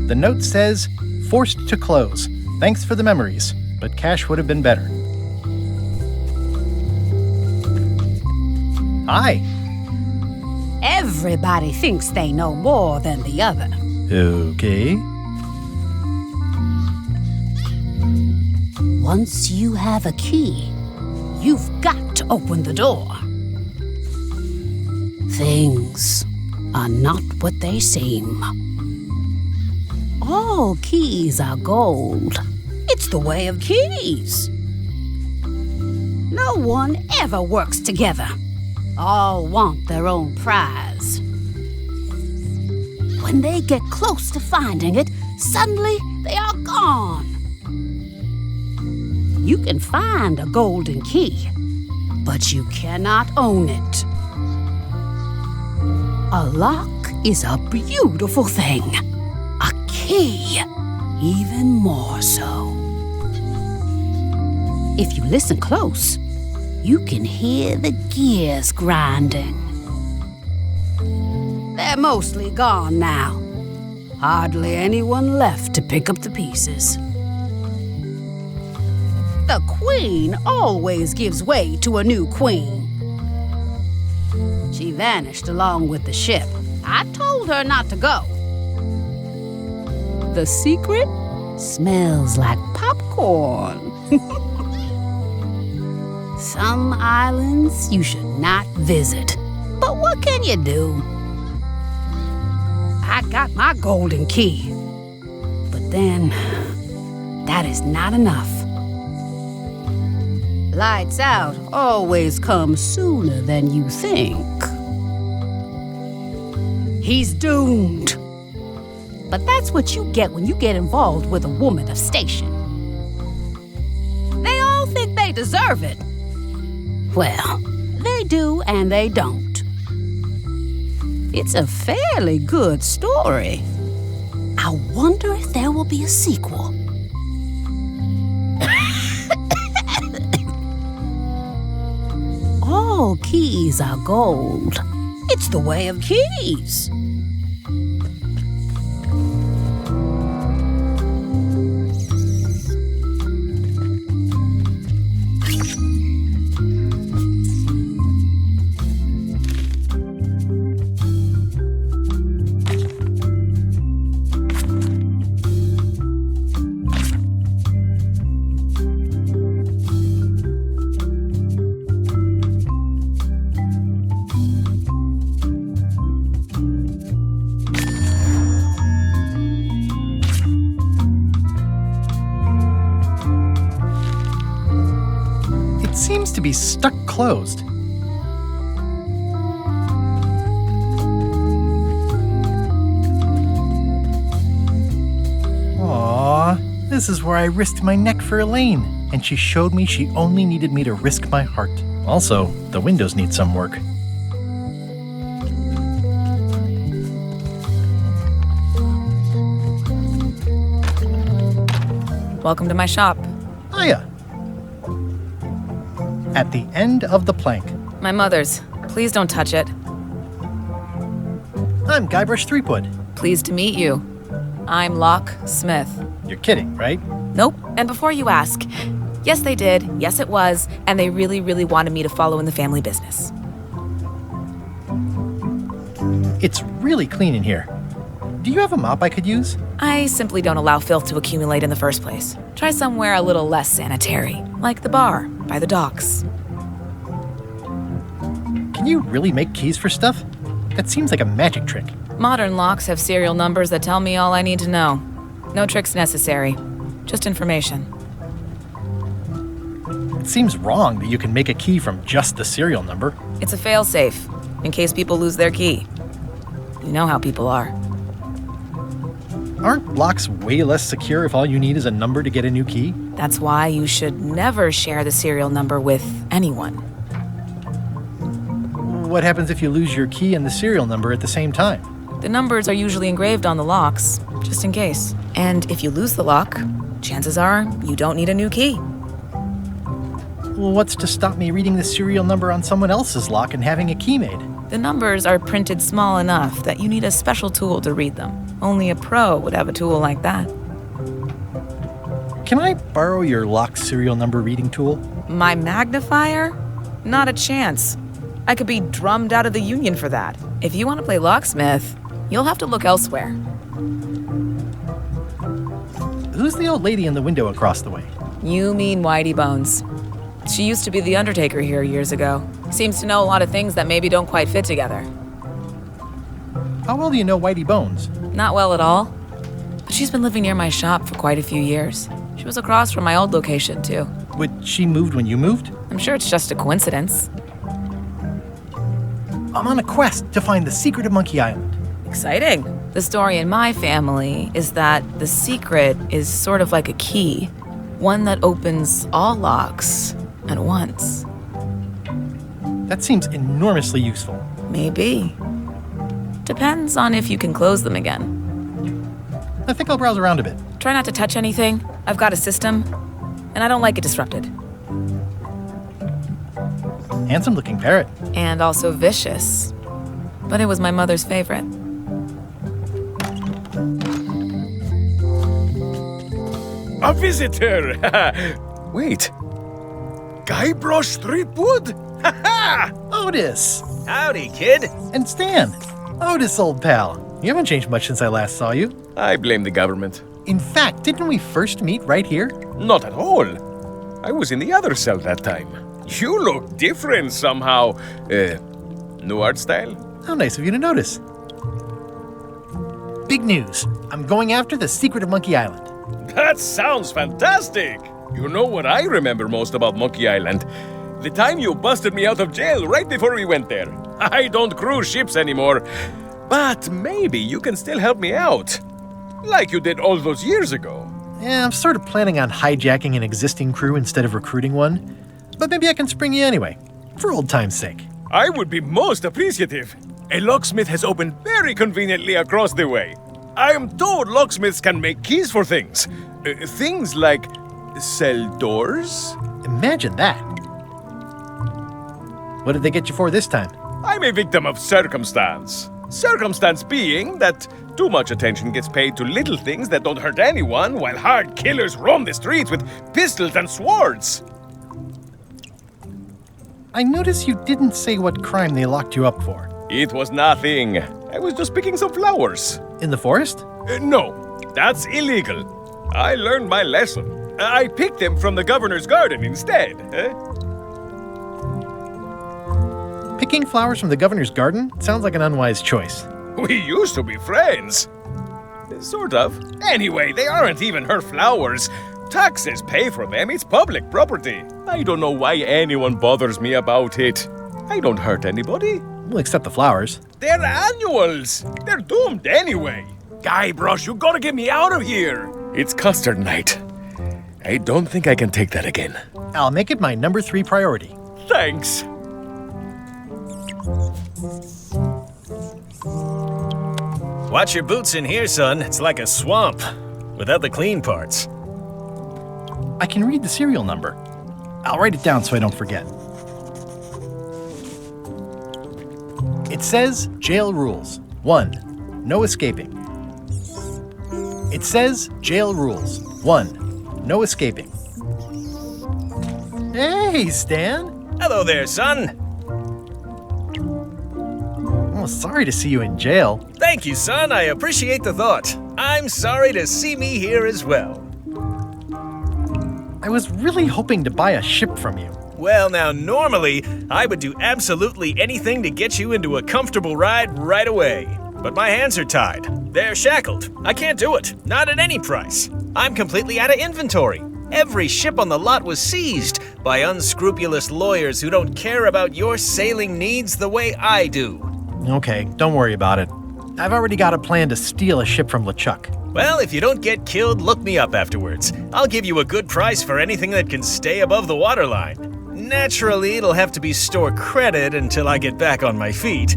The note says, "Forced to close. Thanks for the memories, but cash would have been better." Hi. Everybody thinks they know more than the other. Okay. Once you have a key, you've got to open the door. Things are not what they seem. All keys are gold. It's the way of keys. No one ever works together. All want their own prize. When they get close to finding it, suddenly they are gone. You can find a golden key, but you cannot own it. A lock is a beautiful thing. A key, even more so. If you listen close, you can hear the gears grinding. They're mostly gone now. Hardly anyone left to pick up the pieces. The queen always gives way to a new queen. She vanished along with the ship. I told her not to go. The secret smells like popcorn. Some islands you should not visit. But what can you do? I got my golden key. But then, that is not enough. Lights out always comes sooner than you think. He's doomed. But that's what you get when you get involved with a woman of station. They all think they deserve it. Well, they do and they don't. It's a fairly good story. I wonder if there will be a sequel. All keys are gold. It's the way of keys. Seems to be stuck closed. Aww, this is where I risked my neck for Elaine, and she showed me she only needed me to risk my heart. Also, the windows need some work. Welcome to my shop. Hiya. At the end of the plank. My mother's. Please don't touch it. I'm Guybrush Threepwood. Pleased to meet you. I'm Locksmith. You're kidding, right? Nope. And before you ask, yes, they did. Yes, it was. And they really, really wanted me to follow in the family business. It's really clean in here. Do you have a mop I could use? I simply don't allow filth to accumulate in the first place. Try somewhere a little less sanitary, like the bar by the docks. Can you really make keys for stuff? That seems like a magic trick. Modern locks have serial numbers that tell me all I need to know. No tricks necessary, just information. It seems wrong that you can make a key from just the serial number. It's a fail-safe, in case people lose their key. You know how people are. Aren't locks way less secure if all you need is a number to get a new key? That's why you should never share the serial number with anyone. What happens if you lose your key and the serial number at the same time? The numbers are usually engraved on the locks, just in case. And if you lose the lock, chances are you don't need a new key. Well, what's to stop me reading the serial number on someone else's lock and having a key made? The numbers are printed small enough that you need a special tool to read them. Only a pro would have a tool like that. Can I borrow your lock serial number reading tool? My magnifier? Not a chance. I could be drummed out of the union for that. If you want to play locksmith, you'll have to look elsewhere. Who's the old lady in the window across the way? You mean Whitey Bones. She used to be the undertaker here years ago. Seems to know a lot of things that maybe don't quite fit together. How well do you know Whitey Bones? Not well at all. But she's been living near my shop for quite a few years. She was across from my old location, too. But she moved when you moved? I'm sure it's just a coincidence. I'm on a quest to find the secret of Monkey Island. Exciting. The story in my family is that the secret is sort of like a key. One that opens all locks at once. That seems enormously useful. Maybe. Depends on if you can close them again. I think I'll browse around a bit. Try not to touch anything. I've got a system, and I don't like it disrupted. Handsome looking parrot. And also vicious. But it was my mother's favorite. A visitor! Wait. Guybrush Threepwood? Ha-ha! Otis! Howdy, kid. And Stan! Otis, old pal. You haven't changed much since I last saw you. I blame the government. In fact, didn't we first meet right here? Not at all. I was in the other cell that time. You look different somehow. New art style? How nice of you to notice. Big news. I'm going after the secret of Monkey Island. That sounds fantastic! You know what I remember most about Monkey Island? The time you busted me out of jail right before we went there. I don't cruise ships anymore. But maybe you can still help me out. Like you did all those years ago. Yeah, I'm sort of planning on hijacking an existing crew instead of recruiting one. But maybe I can spring you anyway, for old time's sake. I would be most appreciative. A locksmith has opened very conveniently across the way. I am told locksmiths can make keys for things. Things like cell doors. Imagine that. What did they get you for this time? I'm a victim of circumstance. Circumstance being that too much attention gets paid to little things that don't hurt anyone, while hard killers roam the streets with pistols and swords. I notice you didn't say what crime they locked you up for. It was nothing. I was just picking some flowers. In the forest? No, that's illegal. I learned my lesson. I picked them from the governor's garden instead. Picking flowers from the governor's garden sounds like an unwise choice. We used to be friends. Sort of. Anyway, they aren't even her flowers. Taxes pay for them. It's public property. I don't know why anyone bothers me about it. I don't hurt anybody. We'll accept the flowers. They're annuals. They're doomed anyway. Guybrush, you gotta get me out of here. It's custard night. I don't think I can take that again. I'll make it my number 3 priority. Thanks. Watch your boots in here, son. It's like a swamp, without the clean parts. I can read the serial number. I'll write it down so I don't forget. It says jail rules. 1. No escaping. It says jail rules. 1. No escaping. Hey, Stan. Hello there, son. Oh, sorry to see you in jail. Thank you, son. I appreciate the thought. I'm sorry to see me here as well. I was really hoping to buy a ship from you. Well, now, normally, I would do absolutely anything to get you into a comfortable ride right away. But my hands are tied. They're shackled. I can't do it. Not at any price. I'm completely out of inventory. Every ship on the lot was seized by unscrupulous lawyers who don't care about your sailing needs the way I do. Okay, don't worry about it. I've already got a plan to steal a ship from LeChuck. Well, if you don't get killed, look me up afterwards. I'll give you a good price for anything that can stay above the waterline. Naturally, it'll have to be store credit until I get back on my feet.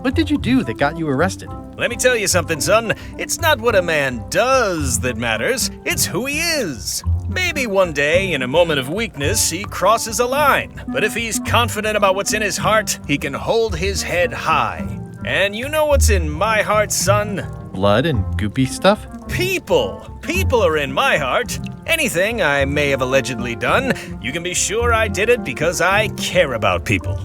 What did you do that got you arrested? Let me tell you something, son. It's not what a man does that matters, it's who he is. Maybe one day, in a moment of weakness, he crosses a line. But if he's confident about what's in his heart, he can hold his head high. And you know what's in my heart, son? Blood and goopy stuff? People! People are in my heart. Anything I may have allegedly done, you can be sure I did it because I care about people.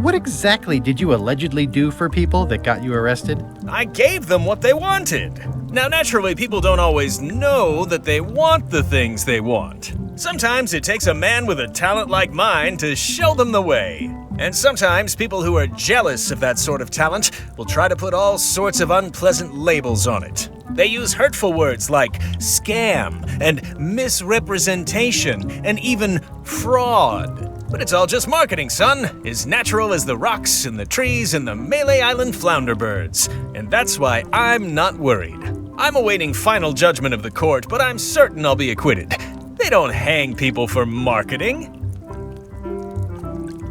What exactly did you allegedly do for people that got you arrested? I gave them what they wanted. Now, naturally, people don't always know that they want the things they want. Sometimes it takes a man with a talent like mine to show them the way. And sometimes people who are jealous of that sort of talent will try to put all sorts of unpleasant labels on it. They use hurtful words like scam and misrepresentation and even fraud. But it's all just marketing, son. As natural as the rocks and the trees and the Malay Island flounder birds. And that's why I'm not worried. I'm awaiting final judgment of the court, but I'm certain I'll be acquitted. They don't hang people for marketing.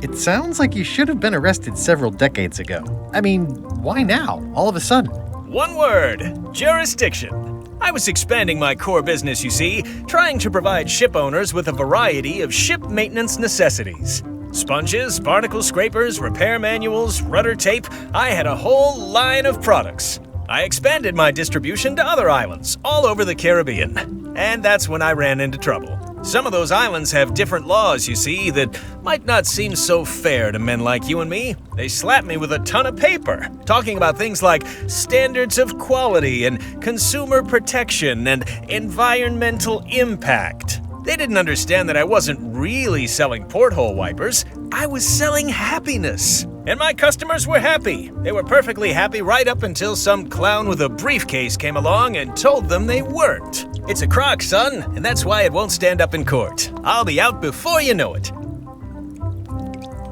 It sounds like you should have been arrested several decades ago. I mean, why now, all of a sudden? One word: jurisdiction. I was expanding my core business, you see, trying to provide ship owners with a variety of ship maintenance necessities. Sponges, barnacle scrapers, repair manuals, rudder tape. I had a whole line of products. I expanded my distribution to other islands all over the Caribbean. And that's when I ran into trouble. Some of those islands have different laws, you see, that might not seem so fair to men like you and me. They slapped me with a ton of paper, talking about things like standards of quality and consumer protection and environmental impact. They didn't understand that I wasn't really selling porthole wipers. I was selling happiness. And my customers were happy. They were perfectly happy right up until some clown with a briefcase came along and told them they weren't. It's a crock, son, and that's why it won't stand up in court. I'll be out before you know it.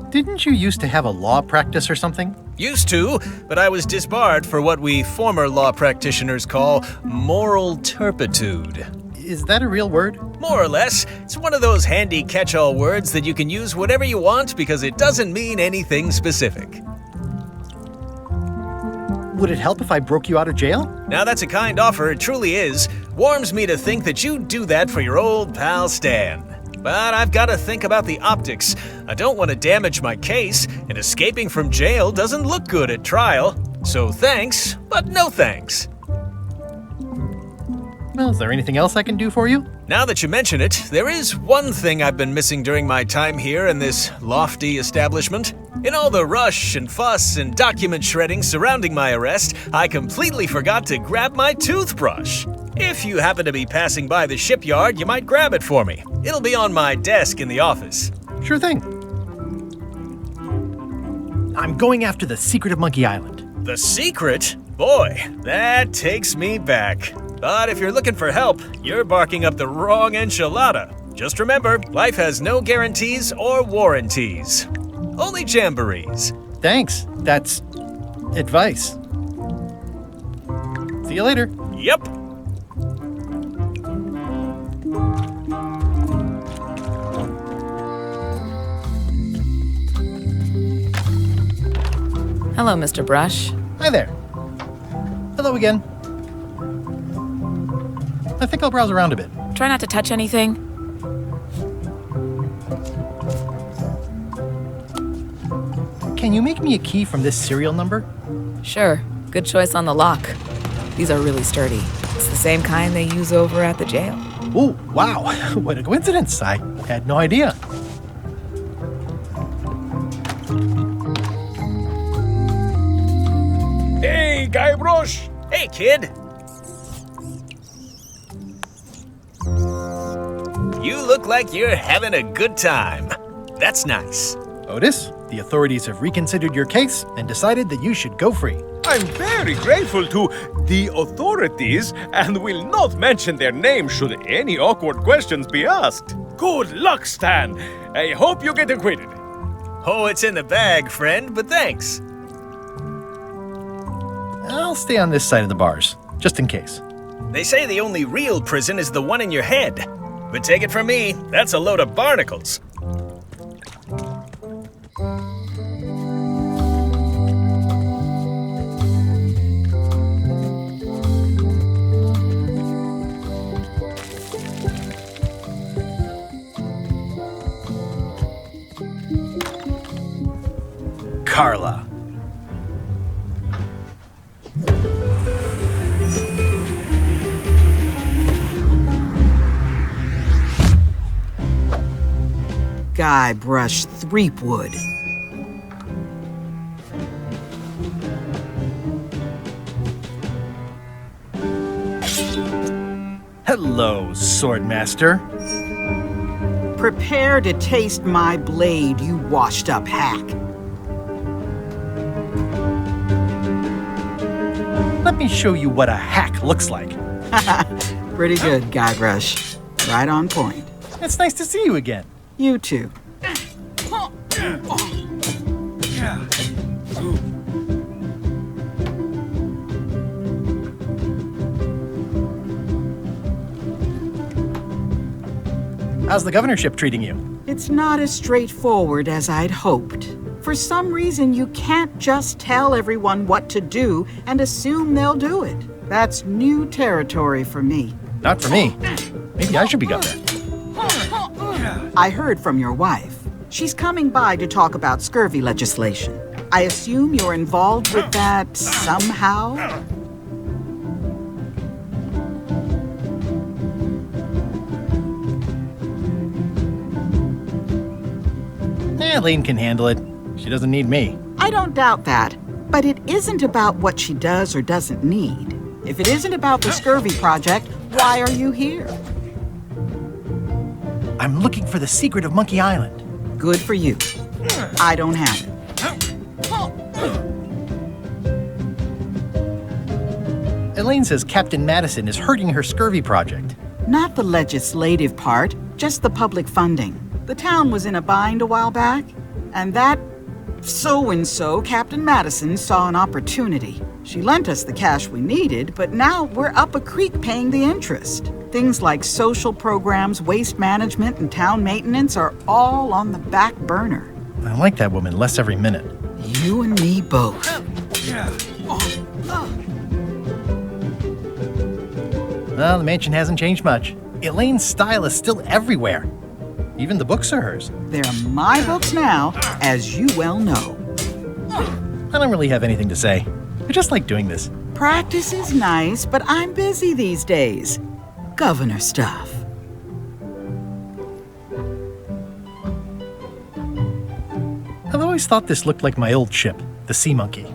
Didn't you used to have a law practice or something? Used to, but I was disbarred for what we former law practitioners call moral turpitude. Is that a real word? More or less. It's one of those handy catch-all words that you can use whatever you want because it doesn't mean anything specific. Would it help if I broke you out of jail? Now that's a kind offer, it truly is. Warms me to think that you'd do that for your old pal Stan. But I've got to think about the optics. I don't want to damage my case, and escaping from jail doesn't look good at trial. So thanks, but no thanks. Well, is there anything else I can do for you? Now that you mention it, there is one thing I've been missing during my time here in this lofty establishment. In all the rush and fuss and document shredding surrounding my arrest, I completely forgot to grab my toothbrush. If you happen to be passing by the shipyard, you might grab it for me. It'll be on my desk in the office. Sure thing. I'm going after the secret of Monkey Island. The secret? Boy, that takes me back. But if you're looking for help, you're barking up the wrong enchilada. Just remember, life has no guarantees or warranties. Only jamborees. Thanks. That's advice. See you later. Yep. Hello, Mr. Brush. Hi there. Hello again. I think I'll browse around a bit. Try not to touch anything. Can you make me a key from this serial number? Sure, good choice on the lock. These are really sturdy. It's the same kind they use over at the jail. Oh, wow. What a coincidence. I had no idea. Hey, Guy Brosh! Hey, kid. You look like you're having a good time. That's nice. Otis, the authorities have reconsidered your case and decided that you should go free. I'm very grateful to the authorities and will not mention their name should any awkward questions be asked. Good luck, Stan. I hope you get acquitted. Oh, it's in the bag, friend, but thanks. I'll stay on this side of the bars, just in case. They say the only real prison is the one in your head. But take it from me, that's a load of barnacles. Guybrush Threepwood. Hello, Swordmaster. Prepare to taste my blade, you washed-up hack. Let me show you what a hack looks like. Pretty good, Guybrush. Right on point. It's nice to see you again. You too. How's the governorship treating you? It's not as straightforward as I'd hoped. For some reason, you can't just tell everyone what to do and assume they'll do it. That's new territory for me. Not for me. Maybe I should be governor. I heard from your wife. She's coming by to talk about scurvy legislation. I assume you're involved with that somehow? Elaine can handle it. She doesn't need me. I don't doubt that, but it isn't about what she does or doesn't need. If it isn't about the scurvy project, why are you here? I'm looking for the secret of Monkey Island. Good for you. I don't have it. Elaine says Captain Madison is hurting her scurvy project. Not the legislative part, just the public funding. The town was in a bind a while back, and that so-and-so, Captain Madison, saw an opportunity. She lent us the cash we needed, but now we're up a creek paying the interest. Things like social programs, waste management, and town maintenance are all on the back burner. I like that woman less every minute. You and me both. Well, the mansion hasn't changed much. Elaine's style is still everywhere. Even the books are hers. They're my books now, as you well know. I don't really have anything to say. I just like doing this. Practice is nice, but I'm busy these days. Governor stuff. I've always thought this looked like my old ship, the Sea Monkey.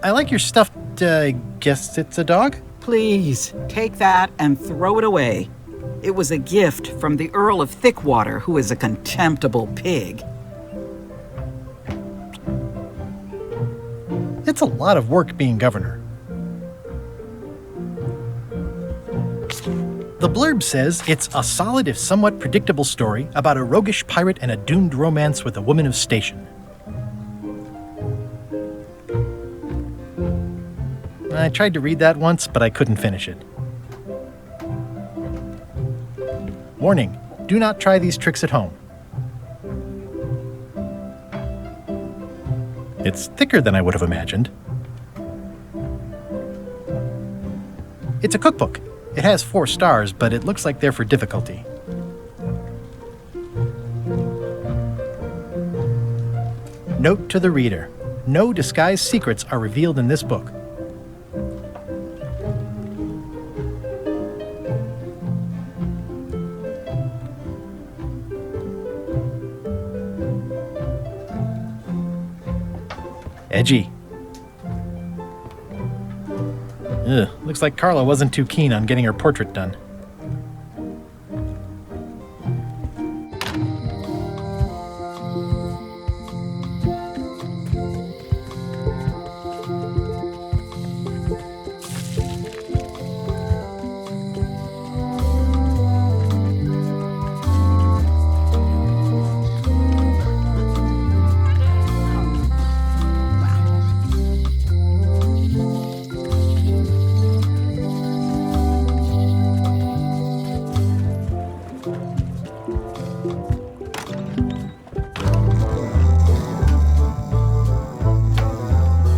I like your stuffed, guess it's a dog? Please, take that and throw it away. It was a gift from the Earl of Thickwater, who is a contemptible pig. It's a lot of work being governor. The blurb says it's a solid if somewhat predictable story about a roguish pirate and a doomed romance with a woman of station. I tried to read that once, but I couldn't finish it. Warning, do not try these tricks at home. It's thicker than I would have imagined. It's a cookbook. It has 4 stars, but it looks like they're for difficulty. Note to the reader. No disguised secrets are revealed in this book. Edgy. Ugh, looks like Carla wasn't too keen on getting her portrait done.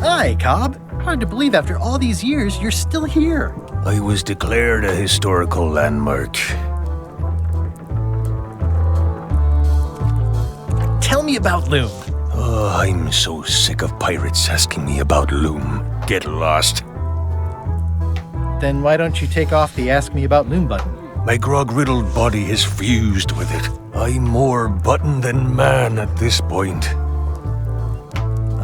Hi, Cobb. Hard to believe after all these years you're still here. I was declared a historical landmark. me about Loom. Oh, I'm so sick of pirates asking me about Loom. Get lost. Then why don't you take off the Ask Me About Loom button? My grog-riddled body has fused with it. I'm more button than man at this point.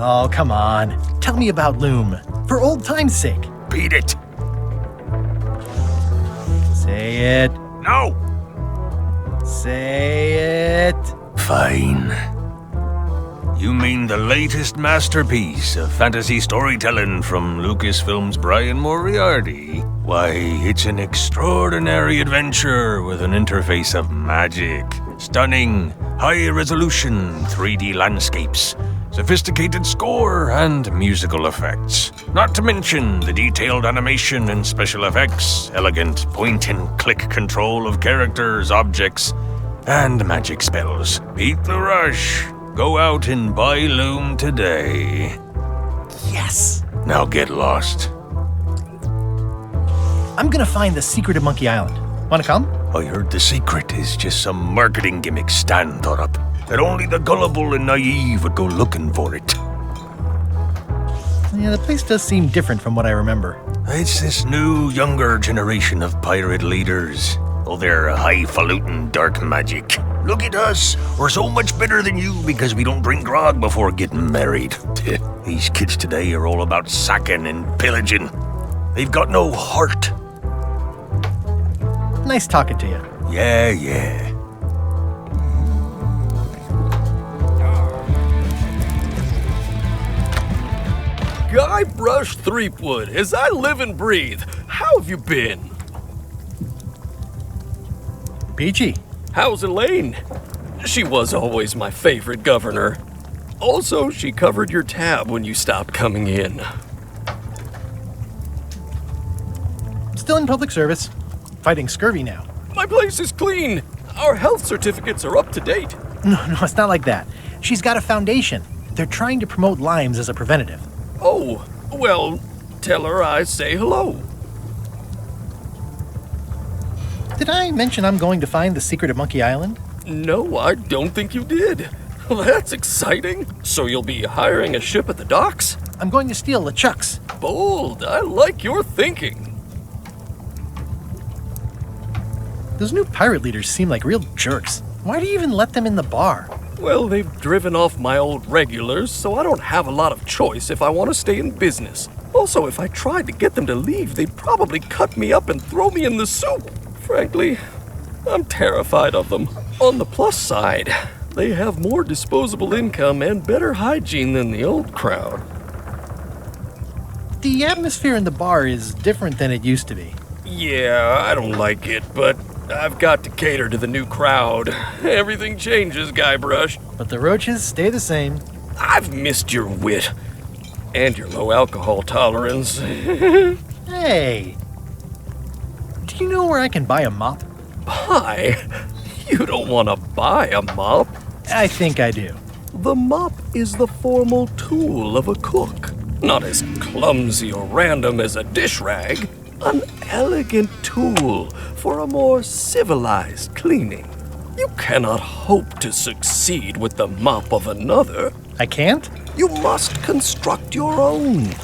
Oh, come on. Tell me about Loom. For old time's sake. Beat it. Say it. No! Say it. Fine. You mean the latest masterpiece of fantasy storytelling from Lucasfilm's Brian Moriarty? Why, it's an extraordinary adventure with an interface of magic, stunning, high-resolution 3D landscapes, sophisticated score, and musical effects. Not to mention the detailed animation and special effects, elegant point-and-click control of characters, objects, and magic spells. Beat the rush. Go out and buy Loom today. Yes! Now get lost. I'm gonna find the secret of Monkey Island. Wanna come? I heard the secret is just some marketing gimmick Stan thought up. That only the gullible and naive would go looking for it. Yeah, the place does seem different from what I remember. It's this new, younger generation of pirate leaders. All their highfalutin dark magic. Look at us. We're so much better than you because we don't drink grog before getting married. These kids today are all about sacking and pillaging. They've got no heart. Nice talking to you. Yeah. Guybrush Threepwood, as I live and breathe, how have you been? Peachy. How's Elaine? She was always my favorite governor. Also, she covered your tab when you stopped coming in. Still in public service. Fighting scurvy now. My place is clean. Our health certificates are up to date. No, it's not like that. She's got a foundation. They're trying to promote Lyme's as a preventative. Oh, well, tell her I say hello. Did I mention I'm going to find the secret of Monkey Island? No, I don't think you did. Well, that's exciting. So you'll be hiring a ship at the docks? I'm going to steal LeChuck's. Bold. I like your thinking. Those new pirate leaders seem like real jerks. Why do you even let them in the bar? Well, they've driven off my old regulars, so I don't have a lot of choice if I want to stay in business. Also, if I tried to get them to leave, they'd probably cut me up and throw me in the soup. Frankly, I'm terrified of them. On the plus side, they have more disposable income and better hygiene than the old crowd. The atmosphere in the bar is different than it used to be. Yeah, I don't like it, but I've got to cater to the new crowd. Everything changes, Guybrush. But the roaches stay the same. I've missed your wit. And your low alcohol tolerance. Hey! Do you know where I can buy a mop? Buy? You don't want to buy a mop. I think I do. The mop is the formal tool of a cook. Not as clumsy or random as a dish rag. An elegant tool for a more civilized cleaning. You cannot hope to succeed with the mop of another. I can't? You must construct your own.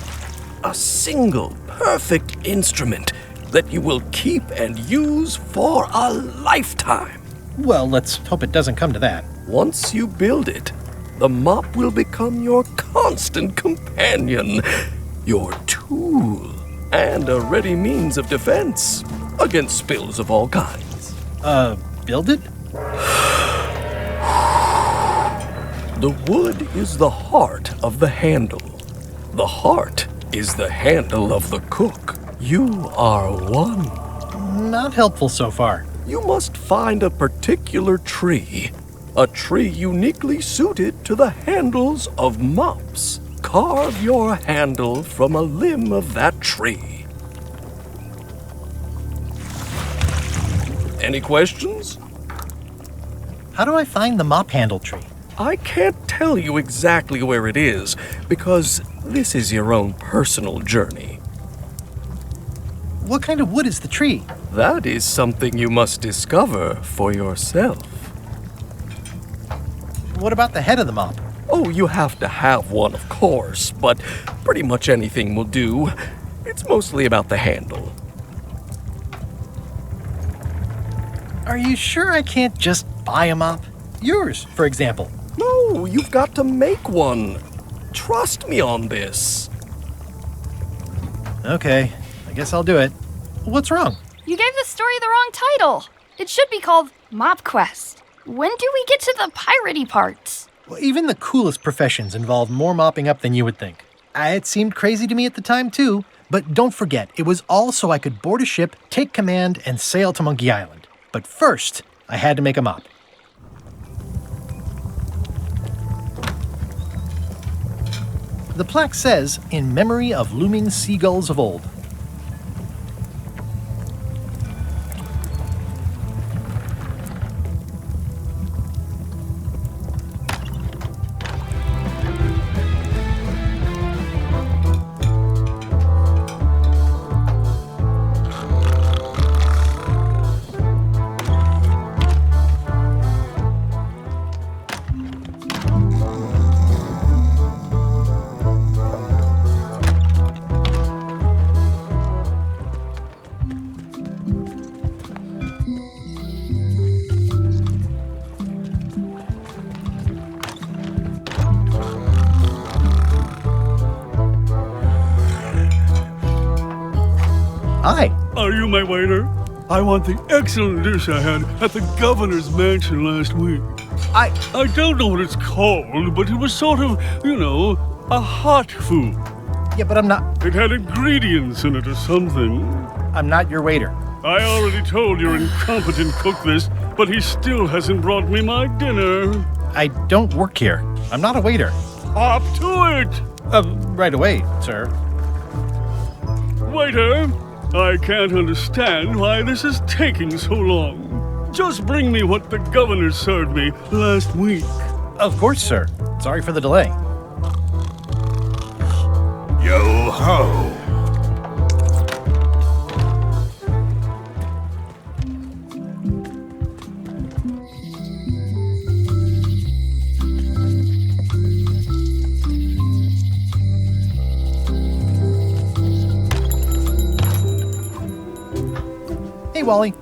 A single, perfect instrument that you will keep and use for a lifetime. Well, let's hope it doesn't come to that. Once you build it, the mop will become your constant companion, your tool, and a ready means of defense against spills of all kinds. Build it? The wood is the heart of the handle. The heart is the handle of the cook. You are one. Not helpful so far. You must find a particular tree. A tree uniquely suited to the handles of mops. Carve your handle from a limb of that tree. Any questions? How do I find the mop handle tree? I can't tell you exactly where it is, because this is your own personal journey. What kind of wood is the tree? That is something you must discover for yourself. What about the head of the mop? Oh, you have to have one, of course, but pretty much anything will do. It's mostly about the handle. Are you sure I can't just buy a mop? Yours, for example. No, you've got to make one. Trust me on this. Okay, I guess I'll do it. What's wrong? You gave the story the wrong title. It should be called Mop Quest. When do we get to the piratey parts? Well, even the coolest professions involve more mopping up than you would think. It seemed crazy to me at the time, too. But don't forget, it was all so I could board a ship, take command, and sail to Monkey Island. But first, I had to make a mop. The plaque says, "In memory of looming seagulls of old." Hi. Are you my waiter? I want the excellent dish I had at the governor's mansion last week. I don't know what it's called, but it was sort of, a hot food. Yeah, but I'm not... It had ingredients in it or something. I'm not your waiter. I already told your incompetent cook this, but he still hasn't brought me my dinner. I don't work here. I'm not a waiter. Hop to it! Right away, sir. Waiter, I can't understand why this is taking so long. Just bring me what the governor served me last week. Of course, sir. Sorry for the delay. Yo-ho! Hey, Wally.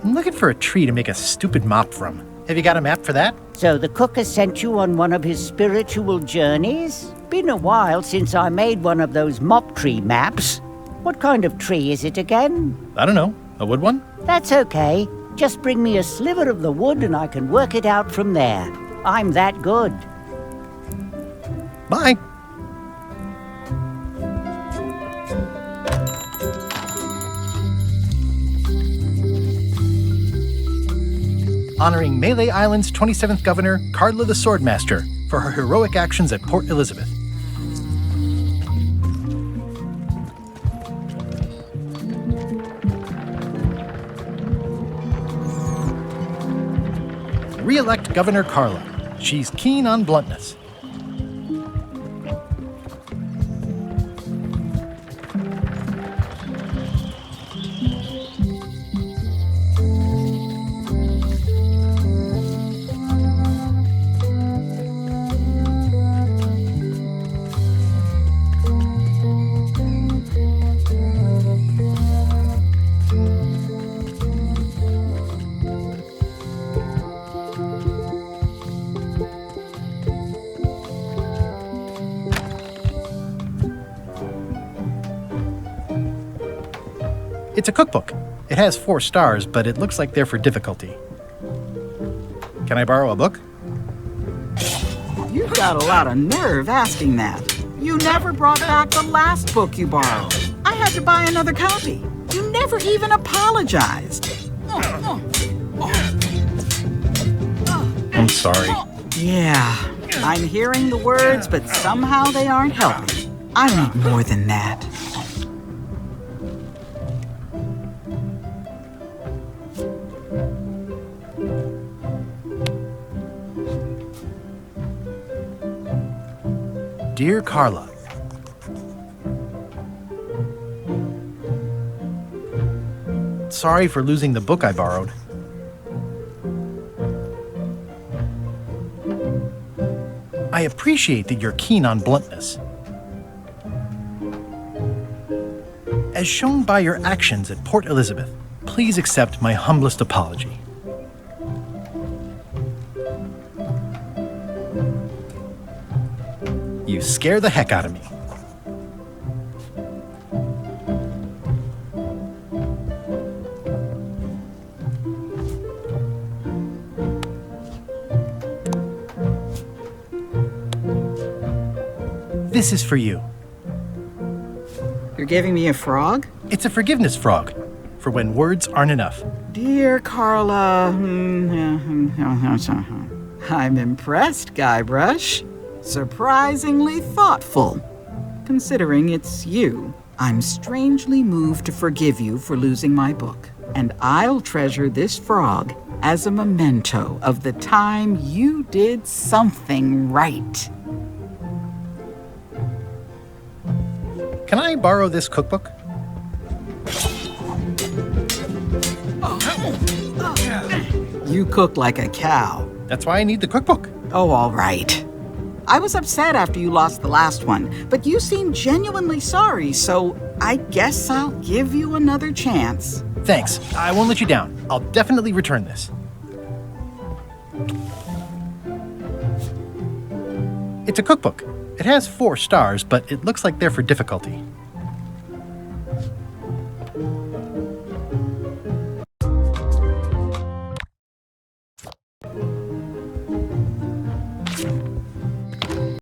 I'm looking for a tree to make a stupid mop from. Have you got a map for that? So the cook has sent you on one of his spiritual journeys? Been a while since I made one of those mop tree maps. What kind of tree is it again? I don't know. A wood one? That's okay. Just bring me a sliver of the wood and I can work it out from there. I'm that good. Bye. Honoring Melee Island's 27th Governor, Carla the Swordmaster, for her heroic actions at Port Elizabeth. Re-elect Governor Carla. She's keen on bluntness. It's a cookbook. It has 4 stars, but it looks like they're for difficulty. Can I borrow a book? You've got a lot of nerve asking that. You never brought back the last book you borrowed. I had to buy another copy. You never even apologized. I'm sorry. Yeah, I'm hearing the words, but somehow they aren't helping. I need more than that. Dear Carla, sorry for losing the book I borrowed. I appreciate that you're keen on bluntness. As shown by your actions at Port Elizabeth, please accept my humblest apology. You scare the heck out of me. This is for you. You're giving me a frog? It's a forgiveness frog, for when words aren't enough. Dear Carla, I'm impressed, Guybrush. Surprisingly thoughtful. Considering it's you, I'm strangely moved to forgive you for losing my book. And I'll treasure this frog as a memento of the time you did something right. Can I borrow this cookbook? You cook like a cow. That's why I need the cookbook. Oh, all right. I was upset after you lost the last one, but you seemed genuinely sorry, so I guess I'll give you another chance. Thanks. I won't let you down. I'll definitely return this. It's a cookbook. It has 4 stars, but it looks like they're for difficulty.